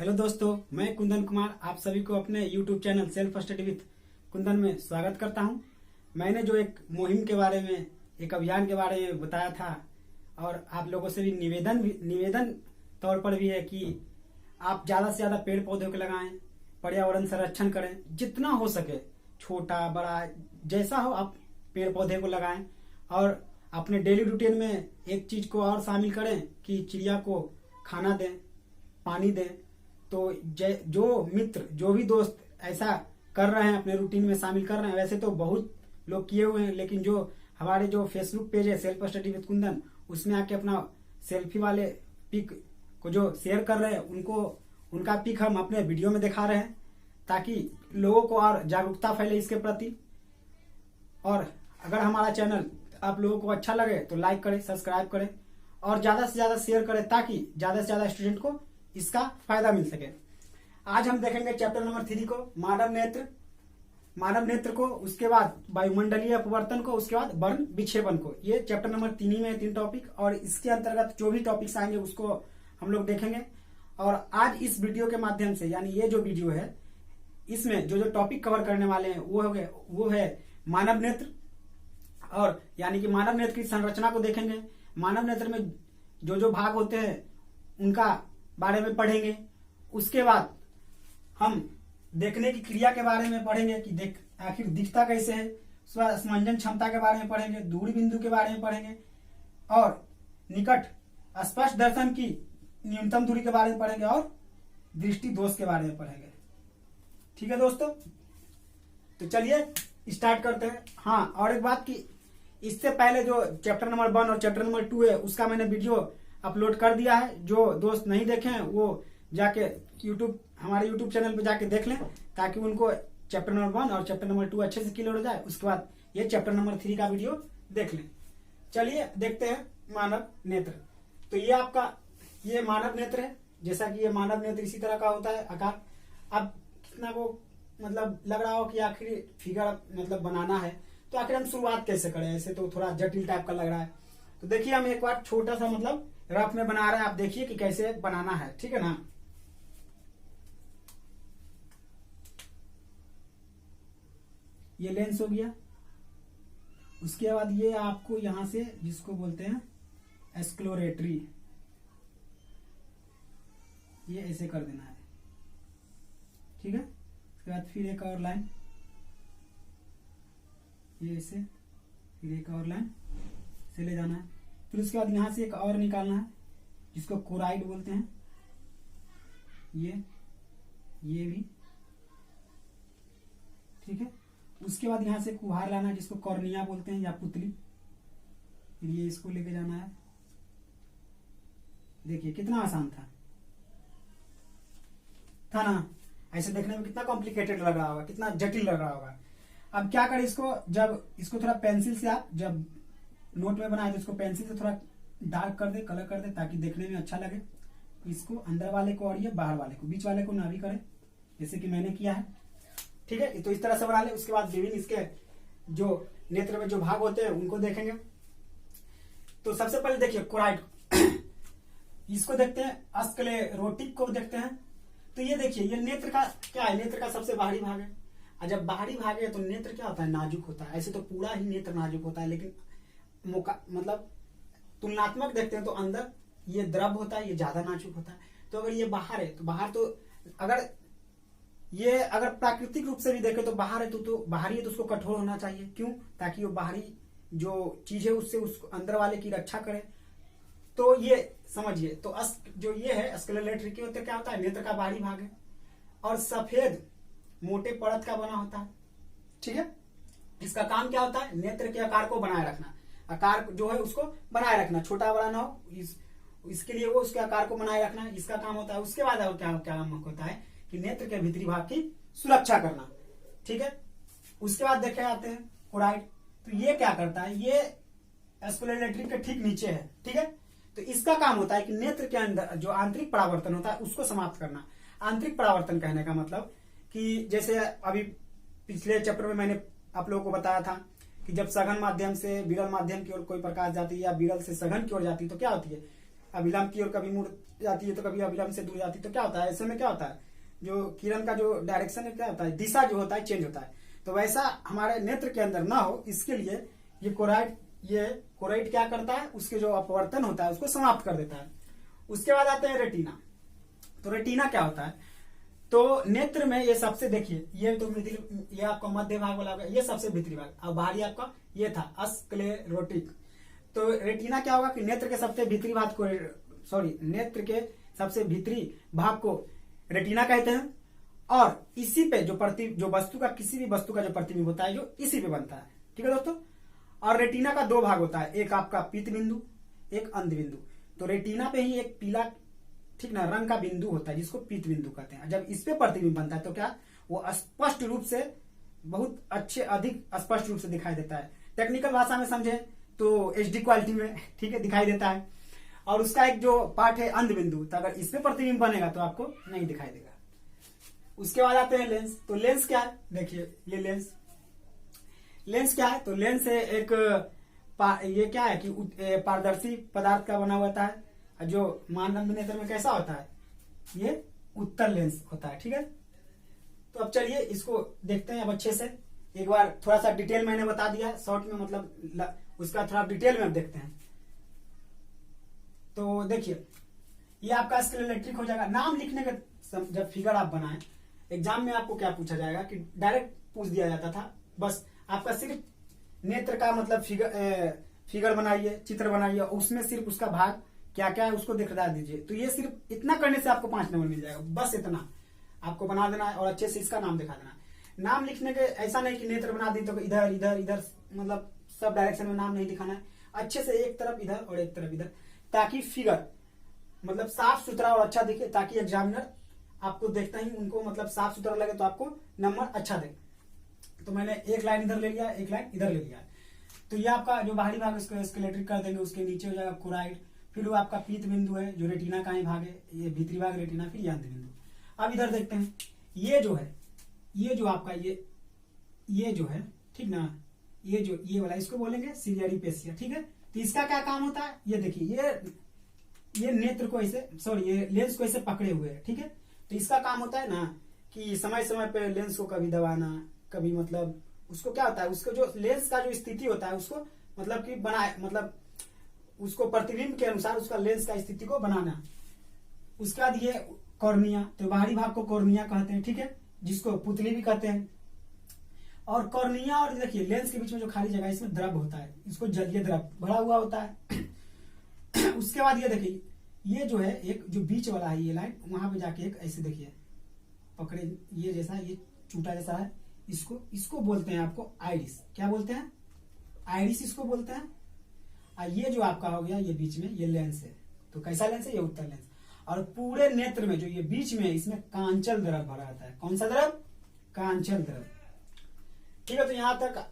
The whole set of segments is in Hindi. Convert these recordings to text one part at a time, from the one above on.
हेलो दोस्तों, मैं कुंदन कुमार आप सभी को अपने YouTube channel self study with Kundan में स्वागत करता हूं। मैंने जो एक मुहिम के बारे में, एक अभियान के बारे में बताया था और आप लोगों से भी निवेदन तौर पर भी है कि आप ज़्यादा से ज़्यादा पेड़ पौधों को लगाएं, पर्यावरण संरक्षण करें, जितना हो सके छोटा बड़ा जैसा हो आप पेड़ पौधे को लगाएं और अपने डेली रूटीन में एक चीज़ को और शामिल करें कि चिड़िया को खाना दें, पानी दें। तो जो मित्र, जो भी दोस्त ऐसा कर रहे हैं, अपने रूटीन में शामिल कर रहे हैं, वैसे तो बहुत लोग किए हुए हैं, लेकिन जो हमारे जो फेसबुक पेज है सेल्फ स्टडी विद कुंदन, उसमें आके अपना सेल्फी वाले पिक को जो शेयर कर रहे हैं, उनका पिक हम अपने वीडियो में दिखा रहे हैं ताकि लोगों को और जागरूकता फैले इसके प्रति। और अगर हमारा चैनल आप लोगों को अच्छा लगे तो लाइक करें, सब्सक्राइब करें और ज्यादा से ज्यादा शेयर करें ताकि ज्यादा से ज्यादा स्टूडेंट को इसका फायदा मिल सके। आज हम देखेंगे चैप्टर नंबर 3 को, मानव नेत्र को, उसके बाद वायुमंडलीय अपवर्तन को, उसके बाद वर्ण विक्षेपण को। ये चैप्टर नंबर 3 में 3 टॉपिक और इसके अंतर्गत जो भी टॉपिक्स आएंगे उसको हम लोग देखेंगे। और आज इस वीडियो के माध्यम से, यानी ये जो वीडियो है, इसमें जो टॉपिक कवर करने वाले हैं वो है मानव नेत्र, और यानी कि मानव नेत्र की संरचना को देखेंगे। मानव नेत्र में जो भाग होते हैं उनका बारे में पढ़ेंगे। उसके बाद हम देखने की क्रिया के बारे में पढ़ेंगे कि आखिर दिखता कैसे है। उसके बाद स्पंजन क्षमता के बारे में पढ़ेंगे, दूरी बिंदु के बारे में पढ़ेंगे और निकट स्पष्ट दर्शन की न्यूनतम दूरी के बारे में पढ़ेंगे और दृष्टि दोष के बारे में पढ़ेंगे। ठीक है दोस्तों, तो चलिए स्टार्ट करते हैं। हाँ, और एक बात कि इससे पहले जो चैप्टर नंबर 1 और चैप्टर नंबर 2 है उसका मैंने वीडियो अपलोड कर दिया है। जो दोस्त नहीं देखे हैं वो जाके हमारे यूट्यूब चैनल पे जाके देख लें ताकि उनको चैप्टर नंबर 1 और चैप्टर नंबर 2 अच्छे से क्लियर हो जाए। उसके बाद ये चैप्टर नंबर 3 का वीडियो देख लें। चलिए देखते हैं मानव नेत्र। तो ये मानव नेत्र है। जैसा कि ये मानव नेत्र इसी तरह का होता है आकार। अब कितना को मतलब लग रहा हो कि आखिर फिगर मतलब बनाना है, तो आखिर हम शुरुआत कैसे करें, ऐसे तो थोड़ा जटिल टाइप का लग रहा है। तो देखिए हम एक बार छोटा सा मतलब रफ में बना रहे हैं, आप देखिए कि कैसे बनाना है। ठीक है ना। ये लेंस हो गया। उसके बाद ये आपको यहां से, जिसको बोलते हैं एक्सप्लोरेटरी, ये ऐसे कर देना है। ठीक है। उसके बाद फिर एक और लाइन, ये ऐसे, फिर एक और लाइन से ले जाना है। फिर उसके बाद यहां से एक और निकालना है जिसको कोराइड बोलते हैं। ये भी ठीक है। उसके बाद यहां से कुहार लाना है जिसको कॉर्निया बोलते हैं या पुतली। फिर ये इसको लेके जाना है। देखिए कितना आसान था ना। ऐसे देखने में कितना कॉम्प्लिकेटेड लग रहा होगा, कितना जटिल लग रहा होगा। अब क्या करें इसको, जब इसको थोड़ा पेंसिल से, आप जब नोट में बनाए तो इसको पेंसिल से थोड़ा डार्क कर दे, कलर कर दे ताकि देखने में अच्छा लगे। इसको अंदर वाले को और ये बाहर वाले को, बीच वाले को ना भी करें जैसे कि मैंने किया है। ठीक है, तो इस तरह से बना ले। उसके बाद विभिन्न इसके जो नेत्र में जो भाग होते हैं उनको देखेंगे। तो सबसे पहले देखिए कोराइड, इसको देखते हैं। स्क्लेरोटिक को देखते हैं। तो ये देखिए, ये नेत्र का क्या है, नेत्र का सबसे बाहरी भाग है। और जब बाहरी भाग है तो नेत्र क्या होता है, नाजुक होता है। ऐसे तो पूरा ही नेत्र नाजुक होता है, लेकिन मतलब तुलनात्मक देखते हैं तो अंदर ये द्रव होता है, ये ज्यादा नाजुक होता है। तो अगर ये बाहर है तो बाहर, तो अगर प्राकृतिक रूप से भी देखें तो बाहर है तो बाहरी है तो उसको कठोर होना चाहिए। क्यों? ताकि वो बाहरी जो चीज है उससे उसको अंदर वाले की रक्षा करे। तो ये समझिए, तो जो ये है स्क्लेरोलेटरी की होते क्या होता है, नेत्र का बाहरी भाग है और सफेद मोटे परत का बना होता है। ठीक है। इसका काम क्या होता है, नेत्र के आकार को बनाए रखना। आकार जो है उसको बनाए रखना, छोटा बड़ा ना हो, इसके लिए वो उसके आकार को बनाए रखना इसका काम होता है। उसके बाद क्या काम होता है कि नेत्र के भीतरी भाग की सुरक्षा करना। ठीक है। उसके बाद देखे आते हैं कोराइड। तो ये क्या करता है, ये स्क्लेरोलेटरी के ठीक नीचे है। ठीक है। तो इसका काम होता है कि नेत्र के अंदर जो आंतरिक परावर्तन होता है उसको समाप्त करना। आंतरिक परावर्तन कहने का मतलब कि जैसे अभी पिछले चैप्टर में मैंने आप लोगों को बताया था कि जब सघन माध्यम से विरल माध्यम की ओर कोई प्रकाश जाती है या विरल से सघन की ओर जाती है तो क्या होती है, अभिलंब की ओर कभी मुड़ जाती है तो कभी अभिलंब से दूर जाती है, तो क्या होता है ऐसे में, क्या होता है जो किरण का जो डायरेक्शन है क्या होता है, दिशा जो होता है चेंज होता है। तो वैसा हमारे नेत्र के अंदर ना हो, इसके लिए ये कोराइट क्या करता है, उसके जो अपवर्तन होता है उसको समाप्त कर देता है। उसके बाद आते हैं रेटिना। तो रेटिना क्या होता है, तो नेत्र में ये सबसे, देखिए ये तो ये आपका मध्य भाग वाला होगा, ये सबसे भीतरी भाग, और बाहरी आपका ये था स्क्लेरोटिक। तो रेटिना क्या होगा कि नेत्र के सबसे भीतरी भाग को, नेत्र के सबसे भीतरी भाग को रेटिना कहते हैं। और इसी पे जो वस्तु का, किसी भी वस्तु का जो प्रतिबिंब होता है जो इसी पे बनता है, ठीक है दोस्तों। और रेटिना का दो भाग होता है, एक आपका पीत बिंदु, एक अंध बिंदु। तो रेटिना पे ही एक पीला, ठीक ना, रंग का बिंदु होता है जिसको पीत बिंदु कहते हैं। जब इस पे प्रतिबिंब बनता है तो क्या वो स्पष्ट रूप से, बहुत अच्छे, अधिक स्पष्ट रूप से दिखाई देता है। टेक्निकल भाषा में समझे तो HD क्वालिटी में, ठीक है, दिखाई देता है। और उसका एक जो पार्ट है अंध बिंदु, तो अगर इस पे प्रतिबिंब बनेगा तो आपको नहीं दिखाई देगा। उसके बाद आते हैं लेंस। तो लेंस क्या है, देखिए ये लेंस क्या है, तो लेंस है एक ये क्या है कि पारदर्शी पदार्थ का बना हुआ होता है, जो मानदंड नेत्र में कैसा होता है, ये उत्तल लेंस होता है, ठीक है। तो अब चलिए इसको देखते हैं अब अच्छे से। एक बार थोड़ा सा डिटेल मैंने बता दिया शॉर्ट में, मतलब उसका थोड़ा डिटेल में अब देखते हैं। तो देखिए ये आपका स्क्लेरोलेट्रिक हो जाएगा। नाम लिखने का जब फिगर आप बनाएं, एग्जाम में आपको क्या पूछा जाएगा कि डायरेक्ट पूछ दिया जाता था, बस आपका सिर्फ नेत्र का मतलब फिगर बनाइए, चित्र बनाइए, उसमें सिर्फ उसका भाग क्या क्या है उसको दिखा दीजिए। तो ये सिर्फ इतना करने से आपको 5 नंबर मिल जाएगा, बस इतना आपको बना देना है और अच्छे से इसका नाम दिखा देना है। नाम लिखने के ऐसा नहीं कि नेत्र बना दी तो इधर इधर इधर, मतलब सब डायरेक्शन में नाम नहीं दिखाना है, अच्छे से एक तरफ इधर और एक तरफ इधर, ताकि फिगर मतलब साफ सुथरा और अच्छा दिखे, ताकि एग्जामिनर आपको देखता ही उनको मतलब साफ सुथरा लगे तो आपको नंबर अच्छा दे। तो मैंने एक लाइन इधर ले लिया, एक लाइन इधर ले लिया। तो ये आपका जो बाहरी भाग इसको स्क्लेरोटिक कर देंगे, उसके नीचे हो जाएगा कोराइड, फिर वो आपका पीत बिंदु है जो रेटिना का ही भाग है, ये भीतरी भाग रेटिना, फिर ये अंध बिंदु। अब इधर देखते हैं, ये जो है, ये जो आपका ये जो है, ठीक ना, ये वाला इसको बोलेंगे सिलियरी पेशिया, ठीक है। तो इसका क्या काम होता है, ये देखिए ये नेत्र को ऐसे, ये लेंस को ऐसे पकड़े हुए है, ठीक है। तो इसका काम होता है ना कि समय समय पे लेंस को कभी दबाना, कभी मतलब उसको क्या होता है, उसको जो लेंस का जो स्थिति होता है उसको मतलब कि बनाए, मतलब उसको प्रतिबिंब के अनुसार उसका लेंस का स्थिति को बनाना। उसके बाद ये कॉर्निया, तो बाहरी भाग को कॉर्निया कहते हैं, ठीक है, जिसको पुतली भी कहते हैं। और कॉर्निया और देखिए लेंस के बीच में जो खाली जगह है इसमें द्रव होता है, इसको जलीय द्रव भरा हुआ होता है। उसके बाद ये देखिए ये जो है एक जो बीच वाला है ये लाइन, वहां पे जाके एक ऐसे देखिए पकड़े, ये जैसा, ये चूटा जैसा है, इसको बोलते हैं आपको आइरिस। क्या बोलते हैं, आइरिस इसको बोलते हैं। और ये जो आपका हो गया ये बीच में ये लेंस है, तो कैसा लेंस है, ये उत्तल लेंस। और पूरे नेत्र में जो ये बीच में इसमें कांचल द्रव भरा रहता है। कौन सा द्रव, कांचल द्रव, ठीक है। तो यहां तक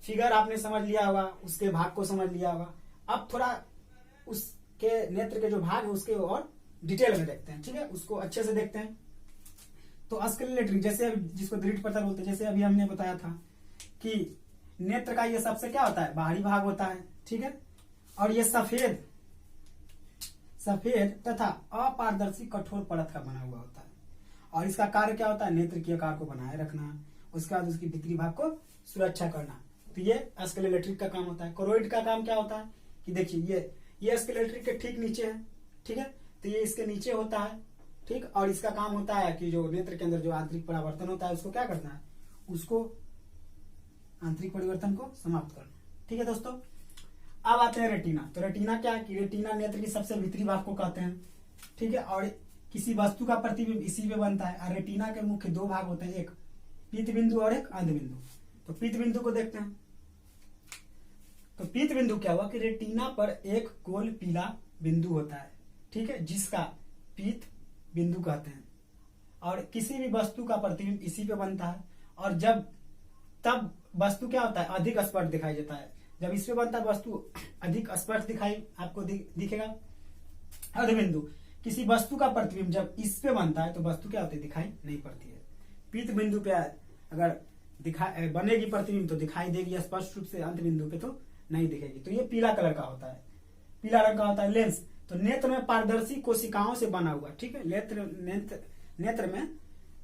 फिगर आपने समझ लिया होगा, उसके भाग को समझ लिया होगा। अब थोड़ा उसके नेत्र के जो भाग है उसके और डिटेल में देखते हैं, ठीक है, उसको अच्छे से देखते हैं। तो स्क्लेरोलेट्रिक, जैसे जिसको दृढ़ पटल बोलते हैं, जैसे अभी हमने बताया था कि नेत्र का ये सबसे क्या होता है, बाहरी भाग होता है, ठीक है। और ये सफेद तथा अपारदर्शी कठोर परत का बना हुआ होता है। और इसका कार्य क्या होता है, नेत्र के आकार को बनाए रखना, उसके बाद उसकी भीतरी भाग को सुरक्षा करना। तो ये स्क्लेरोलेट्रिक का काम होता है। कोरोइड का काम क्या होता है कि देखिए ये स्क्लेरोलेट्रिक के ठीक नीचे है, ठीक है, तो ये इसके नीचे होता है, ठीक। और इसका काम होता है कि जो नेत्र के अंदर जो आंतरिक परिवर्तन होता है उसको क्या करना है, उसको आंतरिक परिवर्तन को समाप्त करना, ठीक है दोस्तों। अब आते हैं रेटिना। तो रेटिना क्या है कि रेटिना नेत्र की सबसे भीतरी भाग को कहते हैं, ठीक है। और किसी वस्तु का प्रतिबिंब इसी पे बनता है। और रेटिना के मुख्य दो भाग होते हैं, एक पीत बिंदु और एक अंध बिंदु। तो पीत बिंदु को देखते हैं। तो पीत बिंदु क्या हुआ कि रेटिना पर एक गोल पीला बिंदु होता है, ठीक है, जिसका पीत बिंदु कहते हैं। और किसी भी वस्तु का प्रतिबिंब इसी पे बनता है। और तब वस्तु क्या होता है, अधिक स्पष्ट दिखाई देता है। जब इस पे बनता है वस्तु अधिक स्पष्ट दिखाई आपको दिखेगा। अंध बिंदु, किसी वस्तु का प्रतिबिंब जब इस पे बनता है तो वस्तु क्या होती है, दिखाई नहीं पड़ती है। पीत बिंदु पे अगर बनेगी प्रतिबिंब तो दिखाई देगी स्पष्ट रूप से, अंत बिंदु पे तो नहीं दिखेगी। तो ये पीला कलर का होता है, पीला रंग का होता है लेंस। तो नेत्र में पारदर्शी कोशिकाओं से बना हुआ, ठीक है, नेत्र में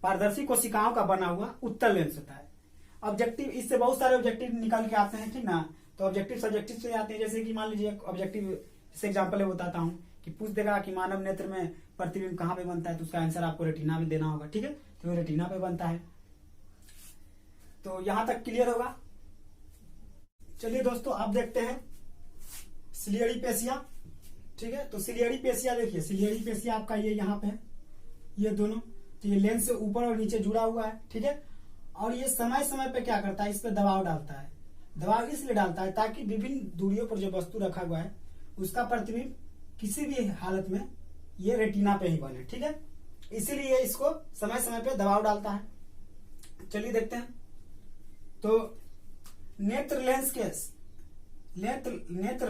पारदर्शी कोशिकाओं का बना हुआ उत्तल लेंस होता है। ऑब्जेक्टिव, इससे बहुत सारे ऑब्जेक्टिव निकल के आते हैं, ठीक ना। तो ऑब्जेक्टिव सब्जेक्टिव से आते हैं, जैसे कि मान लीजिए एक ऑब्जेक्टिव जैसे एग्जांपल है बताता हूँ कि पूछ देगा कि मानव नेत्र में प्रतिबिंब कहाँ पे बनता है, तो उसका आंसर आपको रेटिना में देना होगा, ठीक है। तो रेटिना पे बनता है। तो यहां तक क्लियर होगा। चलिए दोस्तों, आप देखते हैं सिलियरी पेशिया, ठीक है। तो सिलियरी पेशिया देखिए, सिलियरी पेशिया आपका ये यहाँ पे है, ये दोनों, तो ये लेंस से ऊपर और नीचे जुड़ा हुआ है, ठीक है। और ये समय समय पे क्या करता है, इस पे दबाव डालता है। दबाव इसलिए डालता है ताकि विभिन्न दूरियों पर जो वस्तु रखा हुआ है उसका प्रतिबिंब किसी भी हालत में ये रेटिना पे ही बने, ठीक है। इसीलिए इसको समय समय पे दबाव डालता है। चलिए देखते हैं। तो नेत्र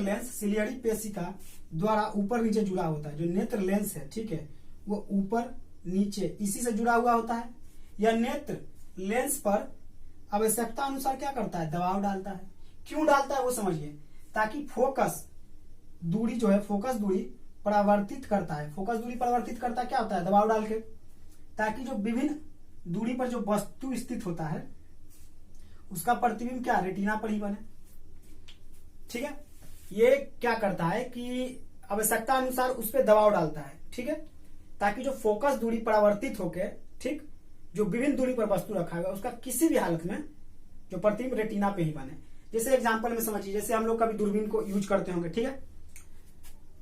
लेंस सिलियरी पेशिका द्वारा ऊपर नीचे जुड़ा होता है। जो नेत्र लेंस है, ठीक है, वो ऊपर नीचे इसी से जुड़ा हुआ होता है। यह नेत्र लेंस पर आवश्यकता अनुसार क्या करता है, दबाव डालता है। क्यों डालता है वो समझिए, ताकि फोकस दूरी जो है, फोकस दूरी परावर्तित करता है। फोकस दूरी परावर्तित करता क्या होता है, दबाव डाल के, ताकि जो विभिन्न दूरी पर जो वस्तु स्थित होता है उसका प्रतिबिंब क्या रेटिना पर ही बने, ठीक है। ये क्या करता है कि आवश्यकता अनुसार उस पर दबाव डालता है, ठीक है, ताकि जो फोकस दूरी परावर्तित होके, ठीक, जो विभिन्न दूरी पर वस्तु रखा हुआ उसका किसी भी हालत में जो प्रतिबिंब रेटिना पे ही बने। जैसे एग्जांपल में समझिए, जैसे हम लोग कभी दूरबीन को यूज करते होंगे, ठीक है,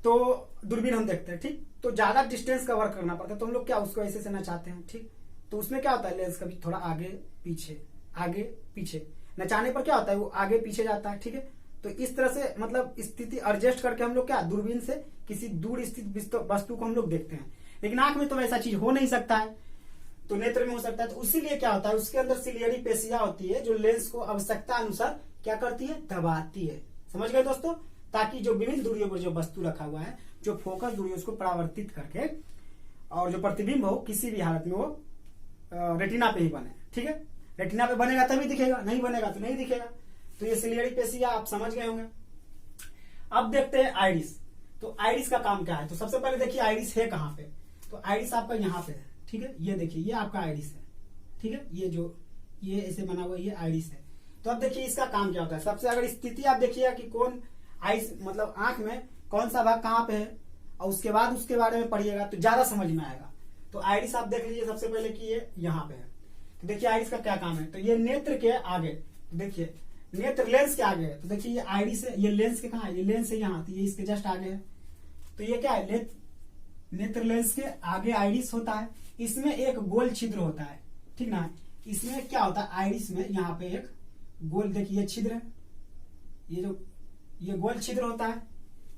तो दूरबीन हम देखते हैं, ठीक, तो ज्यादा डिस्टेंस कवर करना पड़ता है, तो हम लोग क्या उसको ऐसे से नचाते हैं, ठीक। तो उसमें क्या होता है, लेंस कभी थोड़ा आगे पीछे नचाने पर क्या होता है, वो आगे पीछे जाता है, ठीक है। तो इस तरह से मतलब स्थिति एडजस्ट करके हम लोग क्या दूरबीन से किसी दूर स्थित वस्तु को हम लोग देखते हैं। लेकिन आंख में तो ऐसा चीज हो नहीं सकता है, तो नेत्र में हो सकता है। तो इसीलिए क्या होता है, उसके अंदर सिलियरी पेशिया होती है जो लेंस को आवश्यकता अनुसार क्या करती है, दबाती है। समझ गए दोस्तों, ताकि जो विभिन्न दूरियों पर जो वस्तु रखा हुआ है, जो फोकस दूरी उसको परावर्तित करके और जो प्रतिबिंब हो किसी भी हालत में वो रेटिना पे ही बने, ठीक है। रेटिना पे बनेगा तभी दिखेगा, नहीं बनेगा तो नहीं दिखेगा। तो ये सिलियरी पेशिया आप समझ गए होंगे। अब देखते हैं आइरिस। तो आइरिस का काम क्या है, तो सबसे पहले देखिए आइरिस है कहाँ पे, तो आइरिस आपका यहाँ पे है, ठीक है। ये देखिए, ये आपका आइरिस है, ठीक है, ये ऐसे बना हुआ ये आइरिस है। तो अब देखिए इसका काम क्या होता है। सबसे अगर स्थिति आप देखिएगा कि कौन आइस मतलब आंख में कौन सा भाग कहाँ पे है, और उसके बाद उसके बारे में पढ़िएगा तो ज्यादा समझ में आएगा। तो आइरिस आप देख लीजिए सबसे पहले कि ये यहाँ पे है। तो देखिए आइरिस का क्या काम है, तो ये नेत्र के आगे, तो देखिए नेत्र लेंस के आगे है। तो देखिए ये आइरिस है, ये लेंस के कहाँ है, ये लेंस है यहाँ, तो ये इसके जस्ट आगे है। तो ये क्या है, नेत्र लेंस के आगे आइरिस होता है। इसमें एक गोल छिद्र होता है, ठीक ना। इसमें क्या होता है, आइरिस में यहाँ पे एक गोल, देखिए ये छिद्र है, ये गोल छिद्र होता है,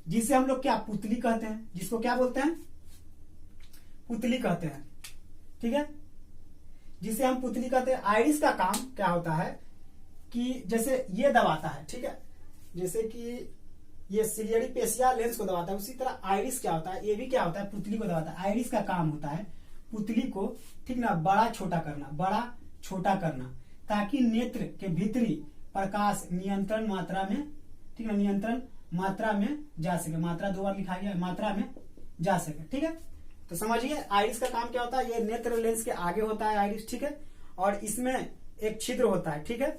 जिसे हम लोग क्या पुतली कहते हैं, जिसको क्या बोलते हैं, पुतली कहते हैं, ठीक है, जिसे हम पुतली कहते हैं। आइरिस का काम क्या होता है कि जैसे ये दबाता है, ठीक है, जैसे कि ये सिलियरी पेशिया लेंस को दबाता है, उसी तरह आइरिस क्या होता है, ये भी क्या होता है, पुतली को दबाता है। आइरिस का काम होता है पुतली को, ठीक ना, बड़ा छोटा करना, ताकि नेत्र के भीतरी प्रकाश नियंत्रण मात्रा में, ठीक है, नियंत्रण मात्रा में जा सके। मात्रा 2 बार लिखा गया है, मात्रा में जा सके, ठीक है। तो समझिए आइरिस का काम क्या होता है, ये नेत्र लेंस के आगे होता है आइरिस, ठीक है, और इसमें एक छिद्र होता है, ठीक है,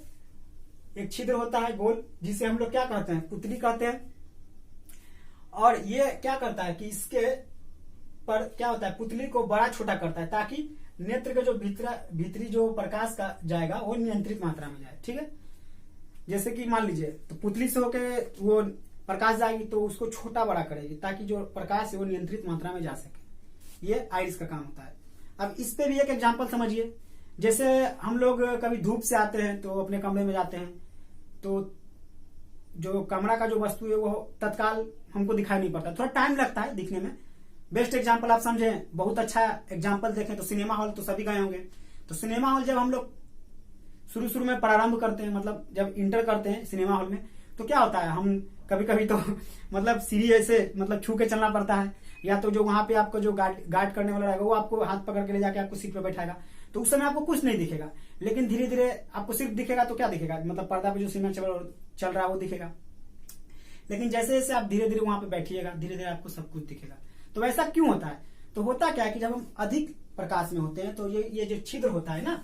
एक छिद्र होता है गोल, जिसे हम लोग क्या कहते हैं, पुतली कहते हैं। और ये क्या करता है कि इसके पर क्या होता है, पुतली को बड़ा छोटा करता है, ताकि नेत्र के जो भीतरी जो प्रकाश का जाएगा वो नियंत्रित मात्रा में जाए, ठीक है। जैसे कि मान लीजिए, तो पुतली से होके वो प्रकाश जाएगी तो उसको छोटा बड़ा करेगी, ताकि जो प्रकाश है वो नियंत्रित मात्रा में जा सके। ये आइरिस का काम होता है। अब इस पे भी एक एग्जांपल समझिए। जैसे हम लोग कभी धूप से आते हैं तो अपने कमरे में जाते हैं, तो जो कमरा का जो वस्तु है वो तत्काल हमको दिखाई नहीं पड़ता, थोड़ा टाइम लगता है दिखने में। बेस्ट एग्जांपल आप समझे, बहुत अच्छा एग्जांपल देखें तो सिनेमा हॉल तो सभी गए होंगे। तो सिनेमा हॉल जब हम लोग शुरू में प्रारंभ करते हैं, मतलब जब इंटर करते हैं सिनेमा हॉल में, तो क्या होता है, हम कभी तो मतलब सीढ़ी ऐसे मतलब छू के चलना पड़ता है, या तो जो वहां पे आपको जो गार्ड करने वाला रहेगा वो आपको हाथ पकड़ के ले जाके आपको सीट पे बैठाएगा। तो उस समय आपको कुछ नहीं दिखेगा, लेकिन धीरे धीरे आपको सिर्फ दिखेगा तो क्या दिखेगा, मतलब पर्दा पे जो सिनेमा चल रहा है वो दिखेगा। लेकिन जैसे जैसे आप धीरे धीरे वहां पे बैठिएगा, धीरे धीरे आपको सब कुछ दिखेगा। तो वैसा क्यों होता है? तो होता क्या है कि जब हम अधिक प्रकाश में होते हैं तो ये जो छिद्र होता है ना,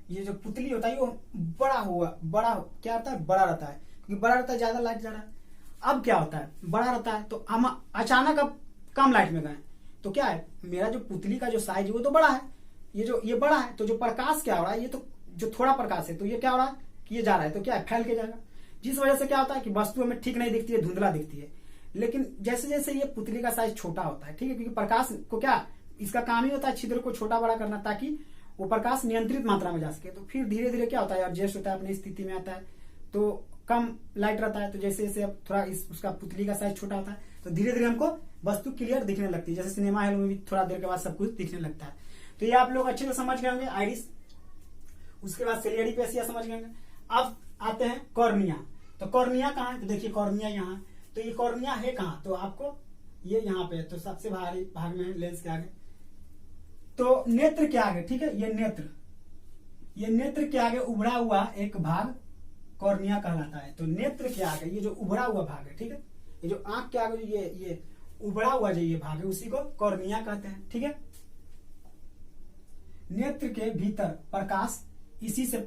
ये जो पुतली होता है, वो बड़ा क्या होता है, बड़ा रहता है, क्योंकि बड़ा रहता है, ज्यादा लाइट जा रहा है। अब क्या होता है, बड़ा रहता है तो हम अचानक अब कम लाइट में गए, तो क्या है, मेरा जो पुतली का जो साइज है वो तो बड़ा है, ये बड़ा है, तो जो प्रकाश क्या हो रहा है, ये तो जो थोड़ा प्रकाश है, तो ये क्या हो रहा है कि ये जा रहा है, तो क्या है, फैल के जाएगा। जिस वजह से क्या होता है कि वस्तु हमें ठीक नहीं दिखती है, धुंधला दिखती है। लेकिन जैसे जैसे ये पुतली का साइज छोटा होता है, ठीक है, क्योंकि प्रकाश को क्या, इसका काम ही होता है छिद्र को छोटा बड़ा करना, ताकि वो प्रकाश नियंत्रित मात्रा में जा सके। तो फिर धीरे धीरे क्या होता है, एडजस्ट होता है, अपनी स्थिति में आता है, तो कम लाइट रहता है। तो जैसे जैसे अब थोड़ा उसका पुतली का साइज छोटा होता है, तो धीरे धीरे हमको वस्तु क्लियर दिखने लगती है। जैसे सिनेमा हॉल में भी थोड़ा देर के बाद सब कुछ दिखने लगता है। तो ये आप लोग अच्छे से समझ गए होंगे आइरिस, उसके बाद सिलियरी पेशिया समझ गए होंगे। अब आते हैं कॉर्निया। तो कॉर्निया कहाँ है, तो देखिए कॉर्निया यहाँ, तो ये कॉर्निया है कहाँ, तो आपको ये यहाँ पे, तो सबसे बाहरी भाग में है, लेंस के आगे, तो नेत्र के आगे, ठीक है, ये नेत्र के आगे उभरा हुआ एक भाग कॉर्निया कहलाता है। तो नेत्र के आगे ये जो उभरा हुआ भाग है, ठीक है, ये जो आंख के आगे जो ये उभरा हुआ जो ये भाग है, उसी को कॉर्निया कहते हैं, ठीक है। नेत्र के भीतर प्रकाश इसी से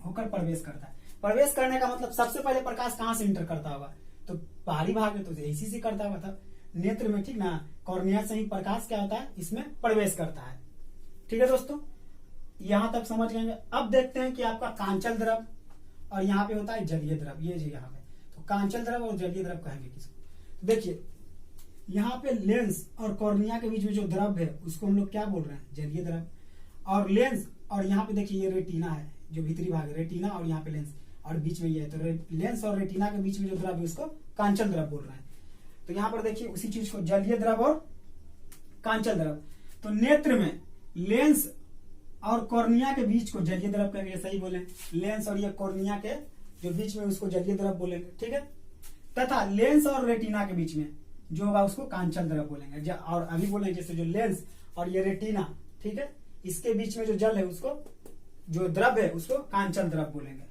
होकर प्रवेश करता है। प्रवेश करने का मतलब सबसे पहले प्रकाश कहां से इंटर करता होगा, तो बाहरी भाग में, तो इसी से करता होगा, मतलब नेत्र में, ठीक ना, कॉर्निया से ही प्रकाश क्या होता है, इसमें प्रवेश करता है। ठीक है दोस्तों, यहां तक समझ गए। अब देखते हैं कि आपका कांचल द्रव और यहाँ पे होता है जलीय द्रव, ये जो यहाँ पे, तो कांचल द्रव और जलीय द्रव कहेंगे किसको। देखिए यहाँ पे लेंस और कॉर्निया के बीच में जो द्रव है उसको हम लोग क्या बोल रहे हैं, जलीय द्रव। और लेंस, और यहाँ पे देखिए ये रेटिना है, जो भीतरी भाग है रेटिना, और यहाँ पे लेंस, और बीच में ये है, तो लेंस और रेटिना के बीच में जो द्रव है उसको कांचल द्रव बोल रहे हैं। तो यहाँ पर देखिए उसी चीज को जलीय द्रव और कांचल द्रव। तो नेत्र में लेंस और कॉर्निया के बीच को जलीय द्रव कहेंगे, सही बोले, लेंस और ये कॉर्निया के जो बीच में उसको जलीय द्रव बोलेंगे, ठीक है। तथा लेंस और रेटिना के बीच में जो होगा उसको कांचल द्रव बोलेंगे। और अभी बोलेंगे जैसे जो लेंस और ये रेटिना, ठीक है, इसके बीच में जो जल है उसको, जो द्रव है उसको कांचल द्रव बोलेंगे,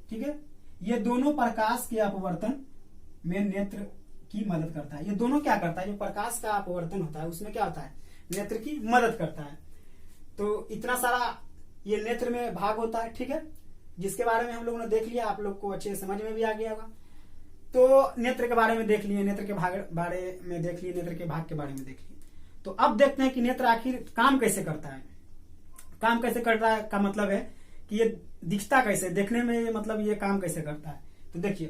ठीक है। ये दोनों प्रकाश के अपवर्तन में नेत्र की मदद करता है। ये दोनों क्या करता है, जो प्रकाश का अपवर्तन होता है उसमें क्या होता है, नेत्र की मदद करता है। तो इतना सारा ये नेत्र में भाग होता है, ठीक है, जिसके बारे में हम लोगों ने देख लिया, आप लोग को अच्छे समझ में भी आ गया होगा। तो नेत्र के बारे में देख लिए, नेत्र के बारे में देख लिए, नेत्र के भाग के बारे में देख लिए। तो अब देखते हैं कि नेत्र आखिर काम कैसे करता है। काम कैसे करता है का मतलब है कि ये दिखता कैसे, देखने में मतलब ये काम कैसे करता है। तो देखिए,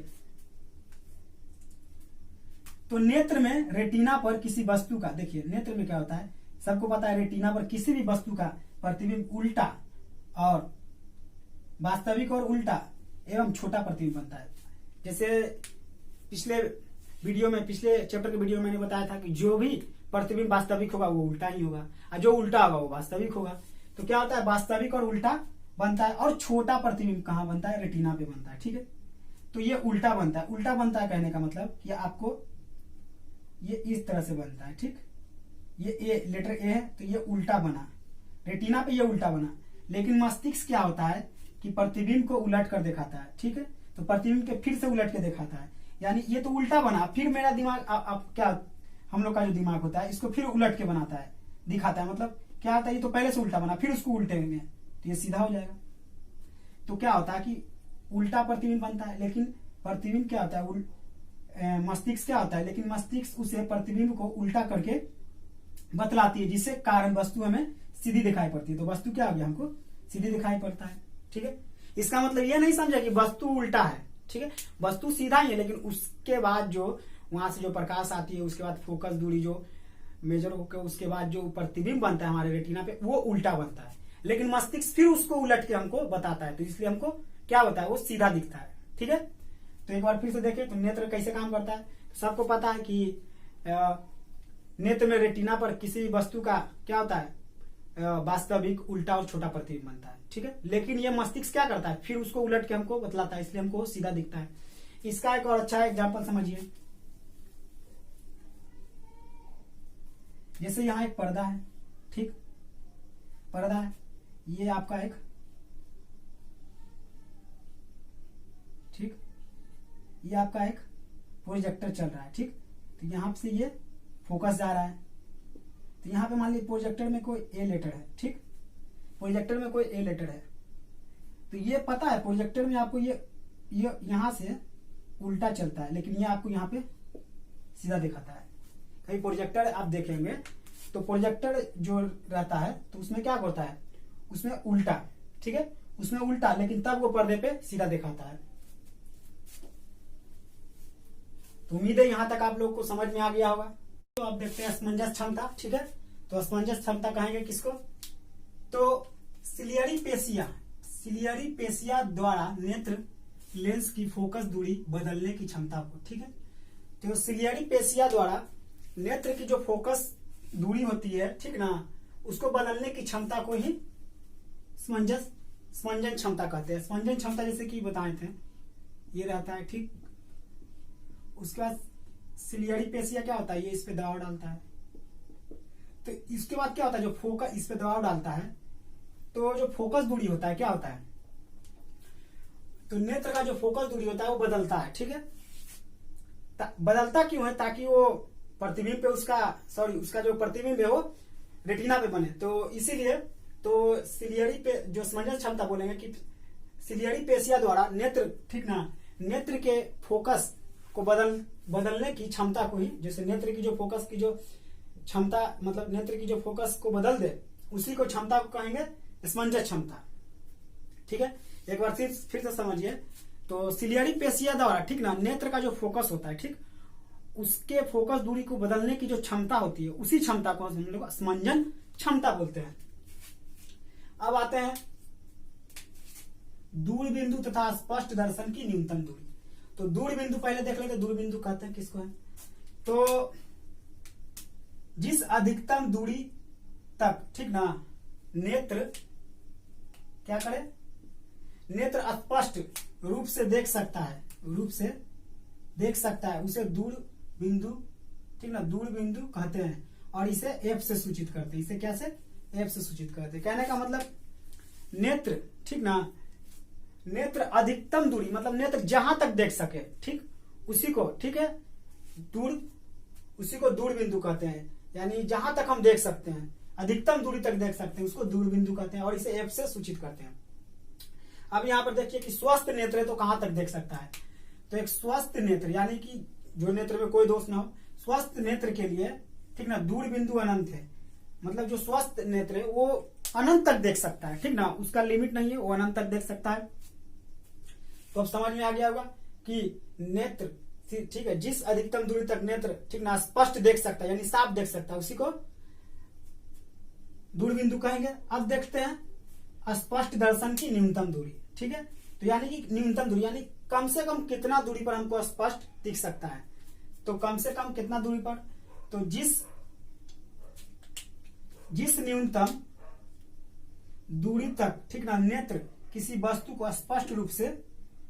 तो नेत्र में रेटिना पर किसी वस्तु का, देखिए नेत्र में क्या होता है, सबको पता है, रेटिना पर किसी भी वस्तु का प्रतिबिंब उल्टा और वास्तविक और उल्टा एवं छोटा प्रतिबिंब बनता है। जैसे पिछले चैप्टर के वीडियो में मैंने बताया था कि जो भी प्रतिबिंब वास्तविक होगा वो उल्टा ही होगा, और जो उल्टा होगा वो वास्तविक होगा। तो क्या होता है, वास्तविक और उल्टा बनता है, और छोटा प्रतिबिंब कहाँ बनता है, रेटिना पे बनता है, ठीक है। तो ये उल्टा बनता है। उल्टा बनता है कहने का मतलब कि आपको ये इस तरह से बनता है, ठीक, ये ए, लेटर ए है, तो ये उल्टा बना, रेटिना पे ये उल्टा बना। लेकिन मस्तिष्क क्या होता है कि प्रतिबिंब को उलट कर दिखाता है, ठीक है। तो प्रतिबिंब के फिर से उलट के दिखाता है, यानी ये तो उल्टा बना, फिर मेरा दिमाग अब क्या, हम लोग का जो दिमाग होता है इसको फिर उलट के बनाता है, दिखाता है। मतलब क्या होता है, ये तो पहले से उल्टा बना, फिर उसको उल्टे में, तो ये सीधा हो जाएगा। तो क्या होता है कि उल्टा प्रतिबिंब बनता है, लेकिन प्रतिबिंब क्या होता है, मस्तिष्क क्या होता है, लेकिन मस्तिष्क उसे प्रतिबिंब को उल्टा करके बतलाती है, जिससे कारण वस्तु हमें सीधी दिखाई पड़ती है। तो वस्तु क्या हो गया, हमको सीधी दिखाई पड़ता है, ठीक है। इसका मतलब ये नहीं समझा कि वस्तु उल्टा है, ठीक है, वस्तु सीधा ही है, लेकिन उसके बाद जो वहां से जो प्रकाश आती है, उसके बाद फोकस दूरी जो मेजर होकर उसके बाद जो प्रतिबिंब बनता है हमारे रेटिना पे, वो उल्टा बनता है। लेकिन मस्तिष्क फिर उसको उलट के हमको बताता है, तो इसलिए हमको क्या होता है, वो सीधा दिखता है, ठीक है। तो एक बार फिर से देखें तो नेत्र कैसे काम करता है। तो सबको पता है कि नेत्र में रेटिना पर किसी भी वस्तु का क्या होता है, वास्तविक, उल्टा और छोटा प्रतिबिंब बनता है, ठीक है। लेकिन ये मस्तिष्क क्या करता है, फिर उसको उलट के हमको बतलाता है, इसलिए हमको सीधा दिखता है। इसका एक और अच्छा एग्जाम्पल समझिए। जैसे यहाँ एक पर्दा है, ठीक, पर्दा है, ये आपका एक, ठीक, ये आपका एक प्रोजेक्टर चल रहा है, ठीक। तो यहाँ से ये फोकस जा रहा है, तो यहाँ पे मान लीजिए प्रोजेक्टर में कोई ए लेटर है, ठीक। प्रोजेक्टर में कोई ए लेटर है, तो ये पता है प्रोजेक्टर में आपको ये यहाँ से उल्टा चलता है, लेकिन ये आपको यहाँ पे सीधा दिखाता है। कहीं प्रोजेक्टर आप देखेंगे तो प्रोजेक्टर जो रहता है तो उसमें क्या होता है, उसमें उल्टा, ठीक है, उसमें उल्टा, लेकिन तब वो पर्दे पे सीधा दिखाता है। तो उम्मीद है यहां तक आप लोग को समझ में आ गया होगा। तो आप देखते हैं असमंजस क्षमता, ठीक है। तो असमंजस क्षमता कहेंगे किसको, तो सिलियरी पेशिया द्वारा नेत्र लेंस की फोकस दूरी बदलने की क्षमता को, ठीक है। तो सिलियरी पेशिया द्वारा नेत्र की जो फोकस दूरी होती है, ठीक ना, उसको बदलने की क्षमता को ही स्पंजन क्षमता कहते हैं। स्पंजन क्षमता जैसे कि बताए थे ये रहता है, ठीक। उसके बाद सिलियरी पेशिया क्या होता है, ये इस पे दबाव डालता है। तो इसके बाद क्या होता है, जो फोकस इस पे दबाव डालता है तो जो फोकस दूरी होता है क्या होता है, तो नेत्र का जो फोकस दूरी होता है वो बदलता है, ठीक है। बदलता क्यों है, ताकि वो प्रतिबिंब पे उसका जो प्रतिबिंब है वो रेटिना पे बने। तो इसीलिए तो सिलियरी पे जो स्पंजन क्षमता बोलेंगे कि सिलियरी पेशिया द्वारा नेत्र, ठीक ना, नेत्र के फोकस को बदलने की क्षमता को ही, जैसे नेत्र की जो फोकस की जो क्षमता, मतलब नेत्र की जो फोकस को बदल दे, उसी को क्षमता को कहेंगे स्पंजन क्षमता, ठीक है। एक बार फिर से समझिए। तो सिलियरी पेशिया द्वारा, ठीक ना, नेत्र का जो फोकस होता है, ठीक, उसके फोकस दूरी को बदलने की जो क्षमता होती है, उसी क्षमता को हम लोग स्पंजन क्षमता बोलते हैं। अब आते हैं दूर बिंदु तथा स्पष्ट दर्शन की न्यूनतम दूरी। तो दूर बिंदु पहले देख लेते, दूर बिंदु कहते हैं किसको है, तो जिस अधिकतम दूरी तक, ठीक ना, नेत्र क्या करे, नेत्र स्पष्ट रूप से देख सकता है, उसे दूर बिंदु, ठीक ना, दूर बिंदु कहते हैं। और इसे एफ से सूचित करते हैं। इसे क्या से, एफ से सूचित करते हैं। कहने का मतलब नेत्र, ठीक ना, नेत्र अधिकतम दूरी, मतलब नेत्र जहां तक देख सके, ठीक, उसी को, ठीक है, उसी को दूर बिंदु कहते हैं। यानी जहां तक हम देख सकते हैं, अधिकतम दूरी तक देख सकते हैं, उसको दूर बिंदु कहते हैं और इसे एफ से सूचित करते हैं। अब यहाँ पर देखिए कि स्वस्थ नेत्र है तो कहां तक देख सकता है, तो एक स्वस्थ नेत्र यानी कि जो नेत्र में कोई दोष ना हो, स्वस्थ नेत्र के लिए, ठीक ना, दूर बिंदु अनंत है। मतलब जो स्वस्थ नेत्र है वो अनंत तक देख सकता है, ठीक ना, उसका लिमिट नहीं है, वो अनंत तक देख सकता है। तो अब समझ में आ गया होगा कि नेत्र, ठीक है, जिस अधिकतम दूरी तक नेत्र, ठीक ना, स्पष्ट देख सकता है, यानी साफ देख सकता है, उसी को दूर बिंदु कहेंगे। अब देखते हैं स्पष्ट दर्शन की न्यूनतम दूरी, ठीक है। तो यानी कि न्यूनतम दूरी यानी कम से कम कितना दूरी पर हमको स्पष्ट दिख सकता है, तो कम से कम कितना दूरी पर, तो जिस न्यूनतम दूरी तक, ठीक ना, नेत्र किसी वस्तु को स्पष्ट रूप से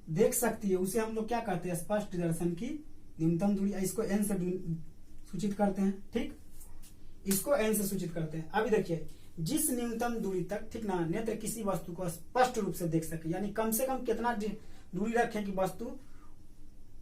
देख सकती है, उसे हम लोग क्या कहते हैं, स्पष्ट दर्शन की न्यूनतम दूरी। इसको एन से सूचित करते हैं, ठीक, इसको एन से सूचित करते हैं। अभी देखिए, जिस न्यूनतम दूरी तक, ठीक ना, नेत्र किसी वस्तु को स्पष्ट रूप से देख सके, यानी कम से कम कितना दूरी रखें कि वस्तु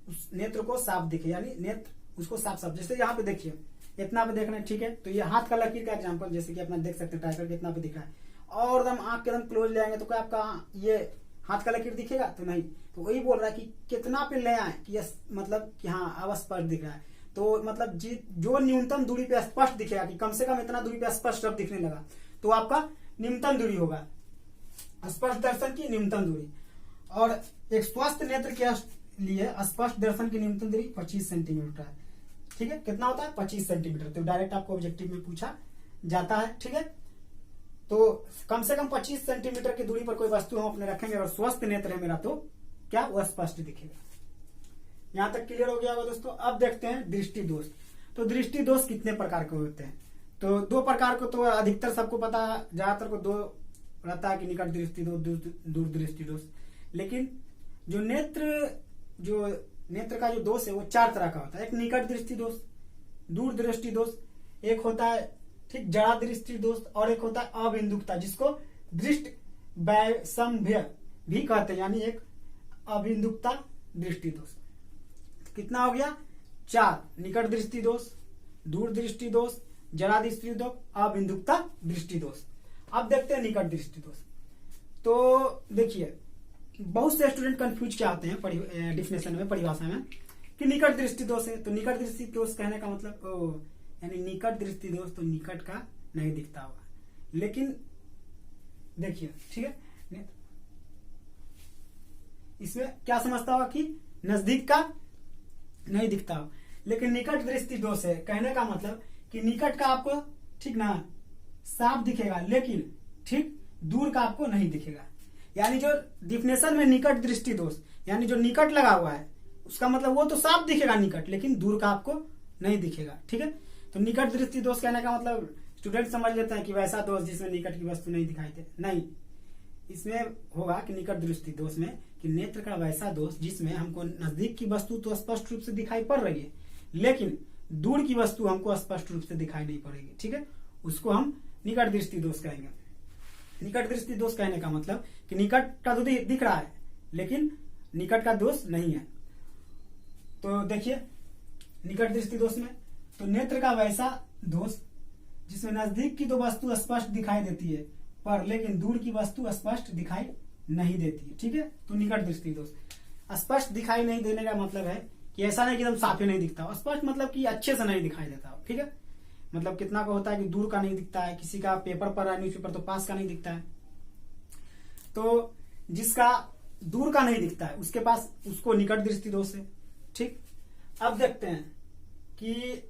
उस नेत्र को साफ दिखे, यानी नेत्र उसको साफ। जैसे यहाँ पे देखिए, इतना पे देखना है, ठीक है। तो ये हाथ का लकीर का एग्जांपल, जैसे कि अपना देख सकते हैं ट्राइकर कितना पे दिख रहा है, और एकदम आंख के एकदम क्लोज ले आएंगे तो क्या आपका ये हाथ का लकीर दिखेगा, तो नहीं। तो वही बोल रहा है कि कितना पे ले आए कि मतलब कि हाँ अब स्पष्ट दिख रहा है। तो मतलब जो न्यूनतम दूरी पे स्पष्ट दिखेगा कि कम से कम इतना दूरी पे स्पष्ट अब दिखने लगा, तो आपका न्यूनतम दूरी होगा, स्पष्ट दर्शन की न्यूनतम दूरी। और एक स्वस्थ नेत्र के लिए स्पष्ट दर्शन की न्यूनतम दूरी 25 सेंटीमीटर है, ठीक है। कितना होता है, 25 सेंटीमीटर। तो डायरेक्ट आपको ऑब्जेक्टिव में पूछा जाता है, ठीक है। तो कम से कम 25 सेंटीमीटर की दूरी पर कोई वस्तु हम अपने रखेंगे और स्वस्थ नेत्र है मेरा, तो क्या वो स्पष्ट दिखेगा। यहां तक क्लियर हो गया होगा दोस्तों। अब देखते हैं दृष्टि दोष। तो दृष्टि दोष कितने प्रकार के होते हैं, तो दो प्रकार को, तो अधिकतर सबको पता, ज्यादातर को दो रहता है कि निकट दृष्टि दोष, दूर दृष्टि दोष। लेकिन जो नेत्र का जो दोष है वो 4 तरह का होता है। एक निकट दृष्टि दोष, दूर दृष्टि दोष, एक होता है, ठीक, जड़ा दृष्टि दोष, और एक होता है अबिंदुकता, जिसको दृष्टि वैषम्य भी कहते हैं, यानी एक अबिंदुकता दृष्टि दोष। कितना हो गया? 4, निकट दृष्टि दोष, दूर दृष्टि दोष, जरा दृष्टि दोष, अबिंदुकता दृष्टि दोष। अब देखते हैं निकट दृष्टि दोष। तो देखिए बहुत से स्टूडेंट कंफ्यूज क्या होते हैं डिफिनेशन में, परिभाषा में, कि निकट दृष्टि दोष है। तो निकट दृष्टि दोष कहने का मतलब यानी निकट दृष्टि दोष तो निकट का नहीं दिखता होगा, लेकिन देखिए ठीक है, इसमें क्या समझता होगा कि नजदीक का नहीं दिखता हो, लेकिन निकट दृष्टि दोष है कहने का मतलब कि निकट का आपको ठीक ना साफ दिखेगा, लेकिन ठीक दूर का आपको नहीं दिखेगा। यानी जो डिफिनेशन में निकट दृष्टि दोष यानी जो निकट लगा हुआ है उसका मतलब वो तो साफ दिखेगा निकट, लेकिन दूर का आपको नहीं दिखेगा। ठीक है, तो निकट दृष्टि दोष कहने का मतलब स्टूडेंट समझ लेते हैं कि वैसा दोष जिसमें निकट की वस्तु नहीं दिखाई दे, नहीं, इसमें होगा कि निकट दृष्टि दोष में कि नेत्र का वैसा दोष जिसमें हमको नजदीक की वस्तु तो स्पष्ट रूप से दिखाई पड़ रही है, लेकिन दूर की वस्तु हमको स्पष्ट रूप से दिखाई नहीं पड़ेगी। ठीक है, उसको हम निकट दृष्टि दोष कहेंगे। निकट दृष्टि दोष कहने का मतलब कि निकट का तो दिख रहा है, लेकिन निकट का दोष नहीं है। तो देखिए निकट दृष्टि दोष में तो नेत्र का वैसा दोष जिसमें नजदीक की तो वस्तु स्पष्ट दिखाई देती है पर लेकिन दूर की वस्तु स्पष्ट दिखाई नहीं देती है। ठीक है, तो निकट दृष्टि दोष स्पष्ट दिखाई नहीं देने का मतलब है कि ऐसा नहीं कि एकदम साफ ही नहीं दिखता हो, स्पष्ट मतलब कि अच्छे से नहीं दिखाई देता हो। ठीक है, मतलब कितना का होता है कि दूर का नहीं दिखता है, किसी का पेपर पढ़ रहा है न्यूज़पेपर तो पास का नहीं दिखता है, तो जिसका दूर का नहीं दिखता है उसके पास उसको निकट दृष्टि दोष है। ठीक, अब देखते हैं कि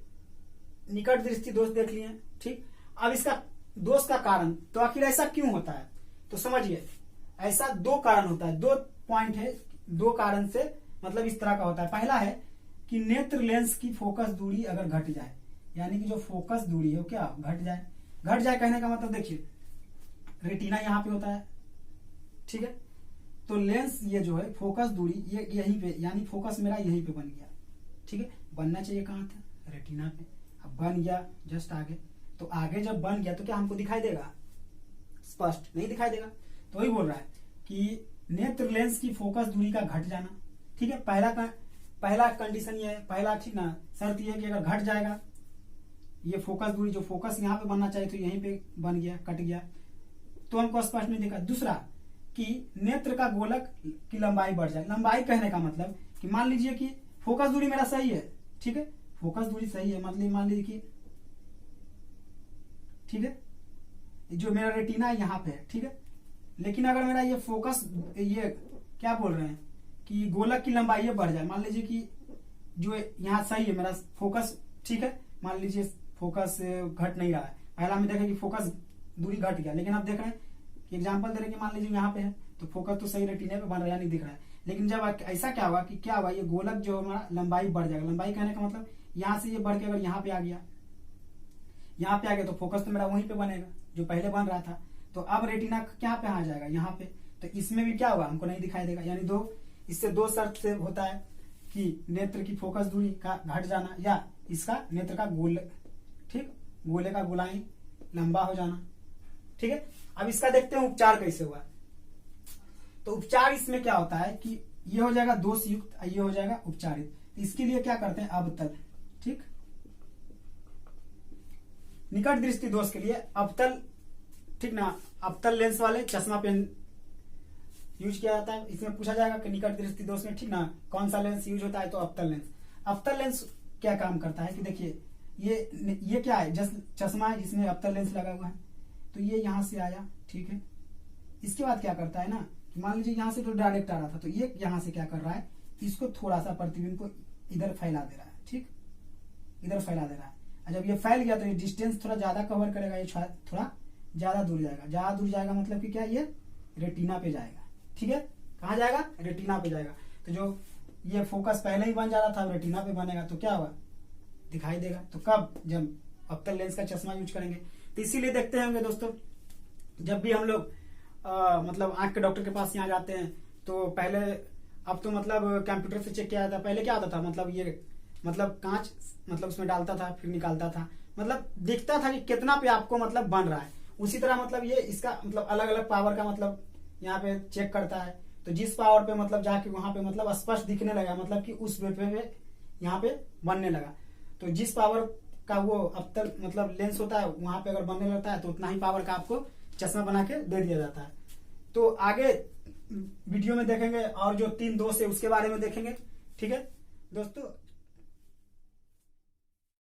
निकट दृष्टि दोष देख लिए। ठीक, अब इसका दोष का कारण तो आखिर ऐसा क्यों होता है, तो समझिए ऐसा 2 कारण होता है, 2 पॉइंट है, 2 कारण से मतलब इस तरह का होता है। पहला है कि नेत्र लेंस की फोकस दूरी अगर घट जाए, यानी कि जो फोकस दूरी है वो क्या घट जाए। घट जाए कहने का मतलब देखिए रेटिना यहाँ पे होता है, ठीक है, तो लेंस ये जो है फोकस दूरी ये यहीं पे, यानी फोकस मेरा यहीं पे बन गया। ठीक है, बनना चाहिए कहाँ था, रेटिना पे, अब बन गया जस्ट आगे, तो आगे जब बन गया तो क्या हमको दिखाई देगा, स्पष्ट नहीं दिखाई देगा। तो वही बोल रहा है कि नेत्र लेंस की फोकस दूरी का घट जाना। ठीक है, पहला कंडीशन ये है, पहला ठीक ना शर्त ये है कि अगर घट जाएगा ये फोकस दूरी, जो फोकस यहाँ पे बनना चाहिए तो यहीं पे बन गया, कट गया, तो हमको स्पष्ट नहीं दिखा। दूसरा कि नेत्र का गोलक की लंबाई बढ़ जाए। लंबाई कहने का मतलब कि मान लीजिए कि फोकस दूरी मेरा सही है, ठीक है, फोकस दूरी सही है, मतलब मान लीजिए कि ठीक है जो मेरा रेटिना है यहाँ पे है, ठीक है, लेकिन अगर मेरा ये फोकस ये क्या बोल रहे हैं कि गोलक की लंबाई ये बढ़ जाए, मान लीजिए कि जो यहाँ सही है मेरा फोकस, ठीक है, मान लीजिए फोकस घट नहीं रहा है, पहला में देखें कि फोकस दूरी घट गया, लेकिन अब देख रहे हैं कि एग्जांपल दे रहे हैं कि मान लीजिए यहाँ पे है तो फोकस तो सही रेटिना पे बन रहा है, नहीं दिख रहा है, लेकिन जब ऐसा क्या हुआ कि क्या हुआ ये गोलक जो हमारा लंबाई बढ़ जाएगा। लंबाई कहने का मतलब यहाँ से ये बढ़ के अगर यहाँ पे आ गया, यहाँ पे आ गया तो फोकस तो मेरा वहीं पे बनेगा जो पहले बन रहा था, तो अब रेटिना क्या पे आ जाएगा, यहाँ पे, तो इसमें भी क्या होगा हमको नहीं दिखाई देगा। यानी इससे 2 शर्त से होता है कि नेत्र की फोकस दूरी का घट जाना या इसका नेत्र का गोले, ठीक, गोले का गोलाई लंबा हो जाना। ठीक है, अब इसका देखते हैं उपचार कैसे हुआ। तो उपचार इसमें क्या होता है कि ये हो जाएगा दोष युक्त, ये हो जाएगा उपचारित। इसके लिए क्या करते हैं अवतल, ठीक, निकट दृष्टि दोष के लिए अवतल, ठीक ना, अवतल लेंस वाले चश्मा पेन यूज किया जाता है। इसमें पूछा जाएगा कि निकट दृष्टि दोष में ठीक ना कौन सा लेंस यूज होता है, तो अवतल लेंस। अवतल लेंस क्या काम करता है कि देखिए ये क्या है, चश्मा है जिसमें अवतल लेंस लगा हुआ है, तो ये यहां से आया, ठीक है, इसके बाद क्या करता है ना कि मान लीजिए यहां से तो डायरेक्ट आ रहा था, तो ये यहां से क्या कर रहा है, इसको थोड़ा सा प्रतिबिंब को इधर फैला दे रहा है, ठीक, इधर फैला दे रहा है। जब ये फैल गया तो ये डिस्टेंस थोड़ा ज्यादा कवर करेगा, ये थोड़ा ज्यादा दूर जाएगा। ज्यादा दूर जाएगा मतलब कि क्या, ये रेटिना पे जाएगा। ठीक है, कहाँ जाएगा, रेटिना पे जाएगा। तो जो ये फोकस पहले ही बन जा रहा था रेटिना पे बनेगा, तो क्या हुआ, दिखाई देगा। तो कब, जब अवतल लेंस का चश्मा यूज करेंगे। तो इसीलिए देखते होंगे दोस्तों, जब भी हम लोग मतलब आंख के डॉक्टर के पास यहाँ जाते हैं तो पहले, अब तो मतलब कंप्यूटर से चेक किया जाता, पहले क्या होता था, मतलब ये मतलब कांच मतलब उसमें डालता था फिर निकालता था, मतलब दिखता था कि कितना पे आपको मतलब बन रहा है। उसी तरह मतलब ये इसका मतलब अलग अलग पावर का मतलब यहाँ पे चेक करता है, तो जिस पावर पे मतलब जाके वहां पे मतलब स्पष्ट दिखने लगा, मतलब कि उस वे पे यहाँ पे बनने लगा। तो जिस पावर का वो अब तक मतलब लेंस होता है वहां पे अगर बनने लगता है तो उतना ही पावर का आपको चश्मा बना के दे दिया जाता है। तो आगे वीडियो में देखेंगे और जो 3 दोस्त है उसके बारे में देखेंगे। ठीक है दोस्तों।